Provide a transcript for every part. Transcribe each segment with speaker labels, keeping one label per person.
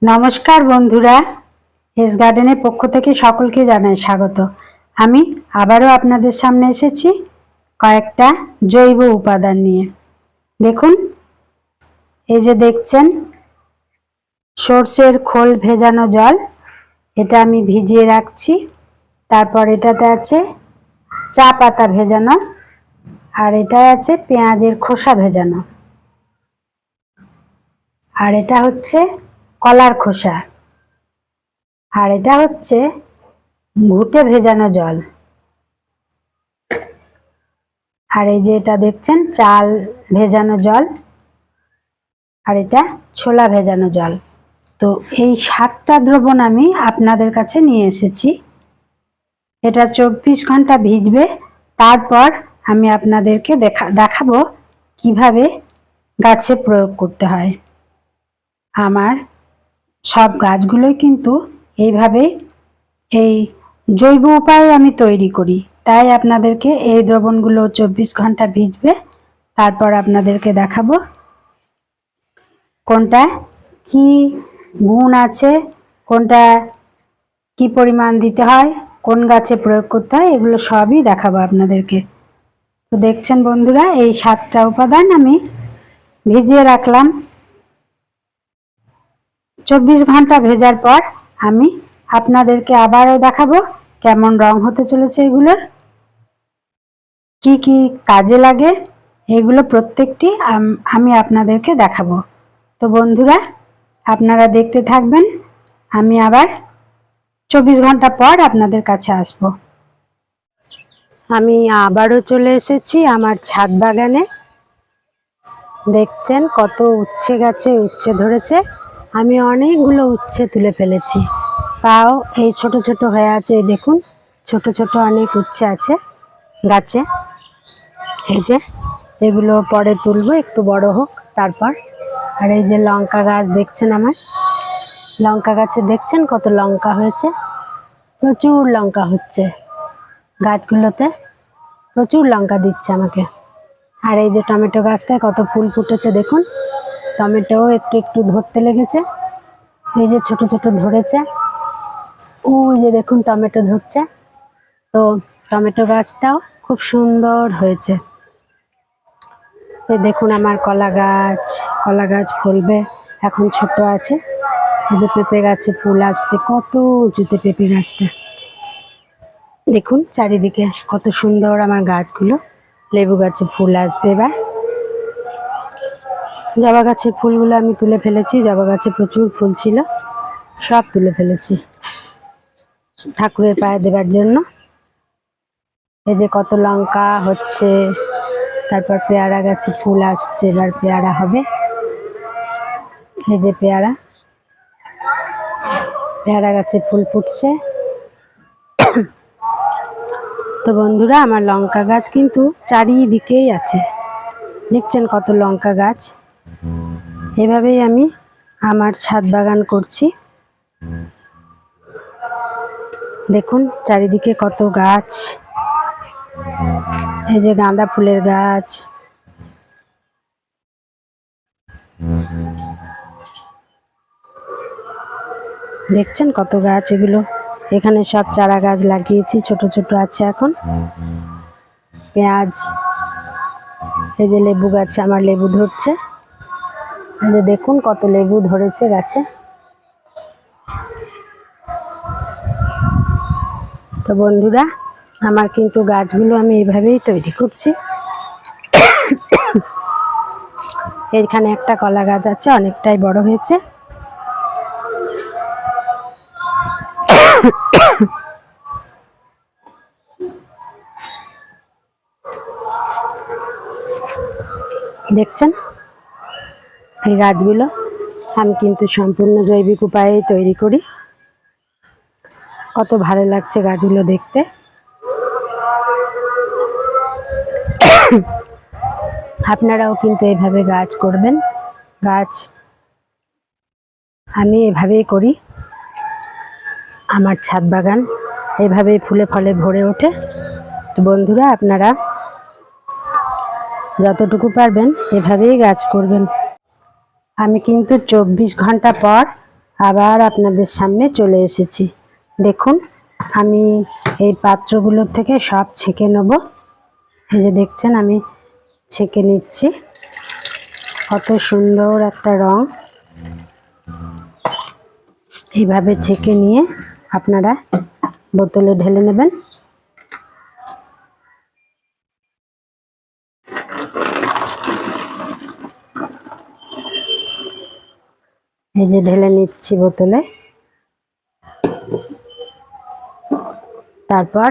Speaker 1: নমস্কার বন্ধুরা, এস গার্ডেনের পক্ষ থেকে সকলকে জানাই স্বাগত। আমি আবারও আপনাদের সামনে এসেছি কয়েকটা জৈব উপাদান নিয়ে। দেখুন, এই যে দেখছেন সর্ষের খোল ভেজানো জল, এটা আমি ভিজিয়ে রাখছি। তারপর এটাতে আছে চা পাতা ভেজানো, আর এটা আছে পেঁয়াজের খোসা ভেজানো, আর এটা হচ্ছে কলার খোসা, আর এটা হচ্ছে ঘুটে ভেজানো জল, আর এই যে এটা দেখছেন চাল ভেজানো জল, আর এটা ছোলা ভেজানো জল। তো এই 7টা দ্রবণ আমি আপনাদের কাছে নিয়ে এসেছি। এটা 24 ঘন্টা ভিজবে, তারপর আমি আপনাদেরকে দেখাবো কিভাবে গাছে প্রয়োগ করতে হয়। আমার সব গাছগুলোই কিন্তু এইভাবে এই জৈব উপায়ে আমি তৈরি করি, তাই আপনাদেরকে এই দ্রবণগুলো 24 ঘন্টা ভিজবে, তারপর আপনাদেরকে দেখাবো কোনটা কি গুণ আছে, কোনটা কি পরিমাণ দিতে হয়, কোন গাছে প্রয়োগ করতে হয়, এগুলো সবই দেখাবো আপনাদেরকে। তো দেখছেন বন্ধুরা, এই 7টা উপাদান আমি ভিজিয়ে রাখলাম। 24 ঘন্টা ভেজার পর আমি আপনাদেরকে আবারও দেখাবো কেমন রং হতে চলেছে এগুলোর, কি কি কাজে লাগে, এগুলো প্রত্যেকটি আমি আপনাদেরকে দেখাবো। তো বন্ধুরা, আপনারা দেখতে থাকবেন, আমি আবার 24 ঘন্টা পর আপনাদের কাছে আসব। আমি আবারও চলে এসেছি আমার ছাদ বাগানে। দেখছেন কত উচ্ছে গাছে উচ্ছে ধরেছে। আমি অনেকগুলো উচ্ছে তুলে ফেলেছি, তাও এই ছোট ছোট হয়ে আছে। দেখুন, ছোট ছোট অনেক উচ্ছে আছে গাছে। এই যে এগুলো পরে তুলবো, একটু বড় হোক তারপর। আর এই যে লঙ্কা গাছ দেখছেন, আমার লঙ্কা গাছে দেখছেন কত লঙ্কা হয়েছে, প্রচুর লঙ্কা হচ্ছে গাছগুলোতে, প্রচুর লঙ্কা দিচ্ছে আমাকে। আর এই যে টমেটো গাছটায় কত ফুল ফুটেছে দেখুন, টমেটো একটু একটু ধরতে লেগেছে। এই যে ছোট ছোট ধরেছে, ওই যে দেখুন টমেটো ধরছে। তো টমেটো গাছটাও খুব সুন্দর হয়েছে। এই দেখুন আমার কলা গাছ ফলবে, এখন ছোট আছে। এই যে পেঁপে গাছে ফুল আসছে, কত উঁচুতে পেঁপে গাছটা। দেখুন চারিদিকে কত সুন্দর আমার গাছগুলো। লেবু গাছে ফুল আসবে এবার। জবা গাছের ফুলগুলো আমি তুলে ফেলেছি, জবা গাছে প্রচুর ফুল ছিল, সব তুলে ফেলেছি ঠাকুরের পায়ে দেবার জন্য। এই যে কত লঙ্কা হচ্ছে। তারপর পেয়ারা গাছে ফুল আসছে, এবার পেয়ারা হবে। এই যে পেয়ারা গাছে ফুল ফুটছে। তো বন্ধুরা, আমার লঙ্কা গাছ কিন্তু চারিদিকেই আছে, দেখছেন কত লঙ্কা গাছ। এভাবেই আমি আমার ছাদ বাগান করছি। দেখুন চারিদিকে কত গাছ। এই যে গাঁদা ফুলের গাছ, দেখছেন কত গাছ এগুলো। এখানে সব চারা গাছ লাগিয়েছি, ছোট ছোট আছে এখন। পেঁয়াজ, এই যে লেবু গাছে আমার লেবু ধরছে। এই যে দেখুন কত লেবু ধরেছে গাছে। তো বন্ধুরা, আমার কিন্তু গাছগুলো আমি এইভাবেই তৈরি করছি। এখানে একটা কলা গাছ আছে, অনেকটাই বড় হয়েছে। দেখছেন এই গাছগুলো আমি কিন্তু সম্পূর্ণ জৈবিক উপায়ে তৈরি করি। কত ভালো লাগছে গাছগুলো দেখতে। আপনারাও কিন্তু এইভাবে গাছ করবেন। গাছ আমি এভাবেই করি, আমার ছাদ বাগান এভাবেই ফুলে ফলে ভরে ওঠে। তো বন্ধুরা, আপনারা যতটুকু পারবেন এভাবেই গাছ করবেন। আমি কিন্তু 24 ঘন্টা পর আবার আপনাদের সামনে চলে এসেছি। দেখুন আমি এই পাত্রগুলো থেকে সব ছেঁকে নেব। এই যে দেখছেন আমি ছেঁকে নিচ্ছি। কত সুন্দর একটা রং। এইভাবে ছেঁকে নিয়ে আপনারা বোতলে ঢেলে নেবেন। এই যে ঢেলে নিচ্ছি বোতলে। তারপর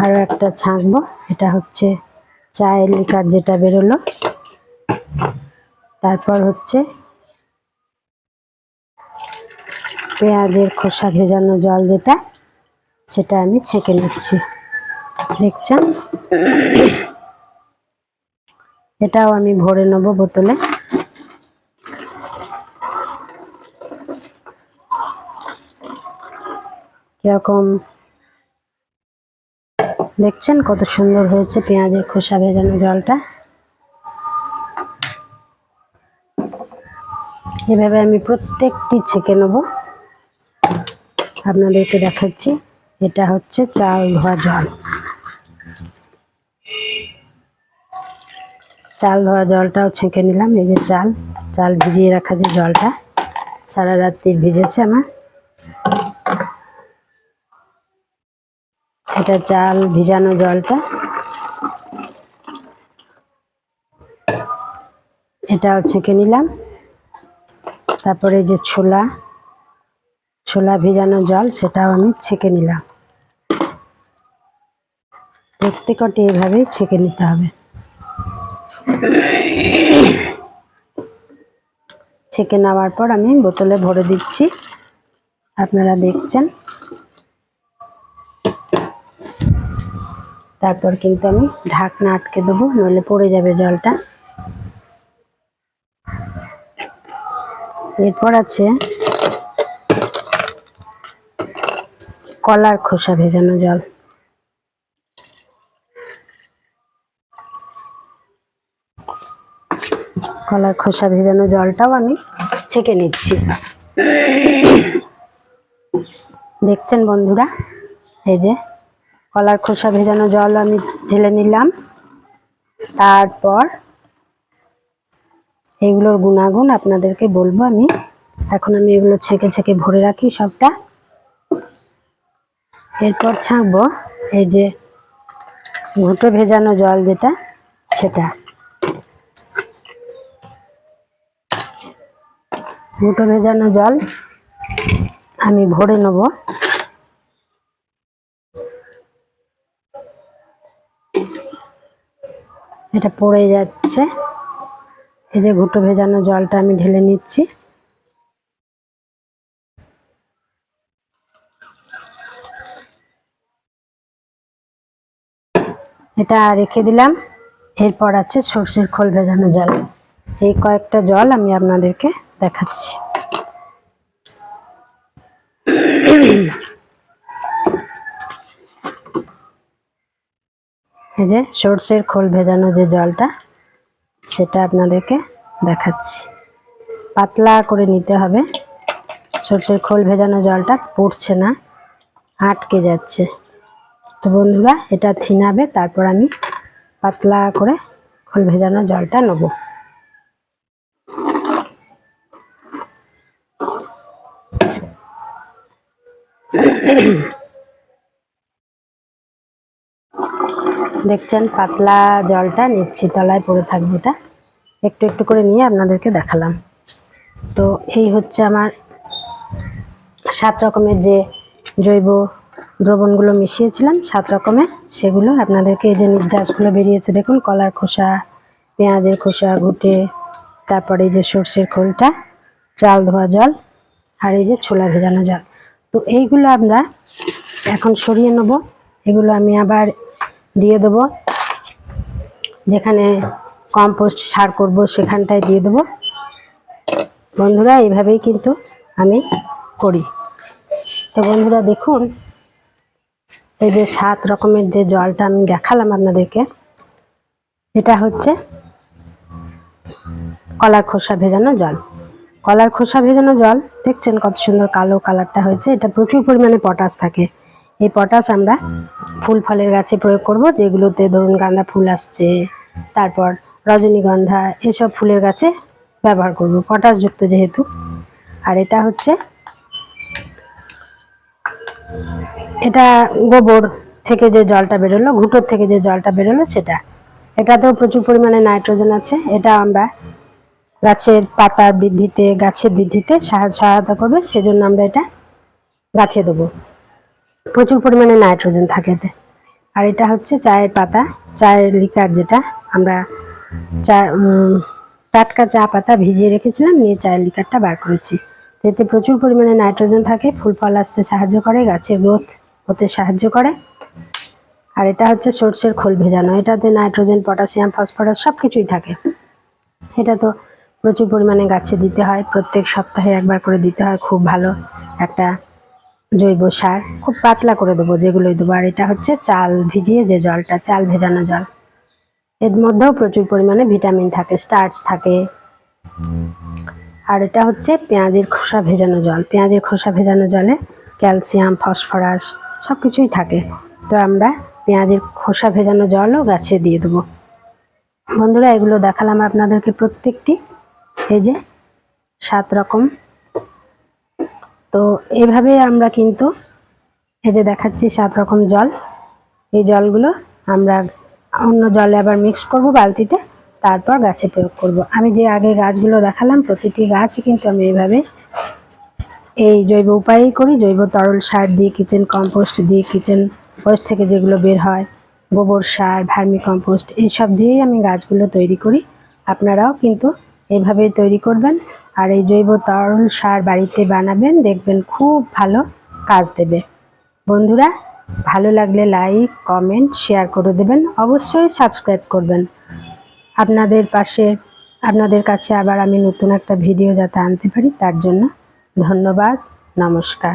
Speaker 1: আরো একটা ছাঁকবো। এটা হচ্ছে চায়ের লিকার যেটা বেরোলো। তারপর হচ্ছে পেঁয়াজের খোসা ভেজানো জল যেটা, সেটা আমি ছেঁকে নিচ্ছি। দেখছেন এটাও আমি ভরে নেব বোতলে। কিরকম দেখছেন কত সুন্দর হয়েছে পেঁয়াজের খোসা ভেজানো জলটা। এভাবে আমি প্রত্যেকটি ছেঁকে নেব, আপনাদেরকে দেখাচ্ছি। এটা হচ্ছে চাল ধোয়া জল। চাল ধোয়া জলটাও ছেঁকে নিলাম। এই যে চাল ভিজিয়ে রাখা যে জলটা, সারা রাত্রি ভিজেছে আমার। এটা চাল ভিজানো জলটা, এটাও ছেঁকে নিলাম। তারপরে যে ছোলা ভিজানো জল, সেটাও আমি ছেঁকে নিলাম। প্রত্যেকটি এভাবেই ছেঁকে নিতে হবে। ছেঁকে নেওয়ার পর আমি বোতলে ভরে দিচ্ছি, আপনারা দেখছেন। তারপর কিন্তু আমি ঢাকনা আটকে দেবো, নইলে পড়ে যাবে জলটা। এরপর আছে কলার খোসা ভেজানো জল। কলার খোসা ভেজানো জলটাও আমি ছেঁকে নিচ্ছি। দেখছেন বন্ধুরা, এই যে কলার খোসা ভেজানো জল আমি ঢেলে নিলাম। তারপর এগুলোর গুণাগুণ আপনাদেরকে বলবো আমি। এখন আমি এগুলো ছেঁকে ভরে রাখি সবটা। এরপর ছাঁকবো এই যে ঘুঁটে ভেজানো জল যেটা, সেটা ঘুঁটে ভেজানো জল আমি ভরে নেব। এটা পড়ে যাচ্ছে। এই যে ঘুঁটে ভেজানো জলটা আমি ঢেলে নিচ্ছি। এটা রেখে দিলাম। এরপর আছে সর্ষের খোল ভেজানো জল। এই কয়েকটা জল আমি আপনাদেরকে দেখাচ্ছি। এই যে সর্ষের খোল ভেজানো যে জলটা, সেটা আপনাদেরকে দেখাচ্ছি। পাতলা করে নিতে হবে। সর্ষের খোল ভেজানো জলটা পড়ছে না, আটকে যাচ্ছে। তো বন্ধুরা এটা থিনাবে, তারপর আমি পাতলা করে খোল ভেজানো জলটা নেব। দেখছেন পাতলা জলটা নিচ্ছি, তলায় পড়ে থাকবে। এটা একটু একটু করে নিয়ে আপনাদেরকে দেখালাম। তো এই হচ্ছে আমার 7 রকমের যে জৈব দ্রবণগুলো মিশিয়েছিলাম, 7 রকমের, সেগুলো আপনাদেরকে এই যে নির্যাসগুলো বেরিয়েছে দেখুন, কলার খোসা, পেঁয়াজের খোসা, ঘুঁটে, তারপরে এই যে সর্ষের খোলটা, চাল ধোয়া জল, আর এই যে ছোলা ভেজানো জল। তো এইগুলো আমরা এখন সরিয়ে নেব। এগুলো আমি আবার দিয়ে দেব, যেখানে কম্পোস্ট সার করব সেখানটায় দিয়ে দেব। বন্ধুরা এইভাবেই কিন্তু আমি করি। তো বন্ধুরা দেখুন, এই যে 7 রকমের যে জলটা আমি দেখালাম আপনাদেরকে, এটা হচ্ছে কলার খোসা ভেজানো জল। কলার খোসা ভেজানো জল দেখছেন কত সুন্দর কালো কালারটা হয়েছে। এটা প্রচুর পরিমাণে পটাশ থাকে। এই পটাশ আমরা ফুল ফলের গাছে প্রয়োগ করব, যেগুলোতে ধরুন গাঁদা ফুল আসছে, তারপর রজনীগন্ধা, এসব ফুলের গাছে ব্যবহার করব পটাশযুক্ত যেহেতু। আর এটা হচ্ছে এটা গোবর থেকে যে জলটা বেরোলো, ঘুঁটোর থেকে যে জলটা বেরোলো সেটা। এটাতেও প্রচুর পরিমাণে নাইট্রোজেন আছে। এটা আমরা গাছের পাতার বৃদ্ধিতে, গাছের বৃদ্ধিতে সহায়তা করবে, সেজন্য আমরা এটা গাছে দেবো। প্রচুর পরিমাণে নাইট্রোজেন থাকে এতে। আর এটা হচ্ছে চায়ের পাতা, চায়ের লিকার, যেটা আমরা টাটকা চা পাতা ভিজিয়ে রেখেছিলাম, নিয়ে চায়ের লিকারটা বার করেছি। এতে প্রচুর পরিমাণে নাইট্রোজেন থাকে, ফুল ফল আসতে সাহায্য করে, গাছের গ্রোথ হতে সাহায্য করে। আর এটা হচ্ছে সর্ষের খোল ভেজানো। এটাতে নাইট্রোজেন, পটাশিয়াম, ফসফরাস সব কিছুই থাকে। এটা তো প্রচুর পরিমাণে গাছে দিতে হয়, প্রত্যেক সপ্তাহে একবার করে দিতে হয়। খুব ভালো একটা জৈব সার, খুব পাতলা করে দেবো যেগুলোই দেবো। আর এটা হচ্ছে চাল ভিজিয়ে যে জলটা, চাল ভেজানো জল। এর মধ্যেও প্রচুর পরিমাণে ভিটামিন থাকে, স্টার্চ থাকে। আর এটা হচ্ছে পেঁয়াজের খোসা ভেজানো জল। পেঁয়াজের খোসা ভেজানো জলে ক্যালসিয়াম, ফসফরাস সব কিছুই থাকে। তো আমরা পেঁয়াজের খোসা ভেজানো জলও গাছে দিয়ে দেবো। বন্ধুরা, এগুলো দেখালাম আপনাদেরকে প্রত্যেকটি, এই যে 7 রকম। তো এভাবে আমরা কিন্তু এই যে দেখাচ্ছি 7 রকম জল। এই জলগুলো আমরা অন্য জলে আবার মিক্স করব বালতিতে, তারপর গাছে প্রয়োগ করব। আমি যে আগে গাছগুলো দেখালাম, প্রতিটি গাছই কিন্তু আমি এইভাবে এই জৈব উপায়েই করি। জৈব তরল সার দিয়ে, কিচেন কম্পোস্ট দিয়ে, কিচেন ওয়েস্ট থেকে যেগুলো বের হয়, গোবর সার, ভার্মি কম্পোস্ট, এইসব দিয়েই আমি গাছগুলো তৈরি করি। আপনারাও কিন্তু এইভাবেই তৈরি করবেন। আর এই জৈব তরল সার বাড়িতে বানাবেন, দেখবেন খুব ভালো কাজ দেবে। বন্ধুরা, ভালো লাগলে লাইক, কমেন্ট, শেয়ার করে দেবেন। অবশ্যই সাবস্ক্রাইব করবেন। আপনাদের কাছে আবার আমি নতুন একটা ভিডিও যাতে আনতে পারি, তার জন্য ধন্যবাদ। নমস্কার।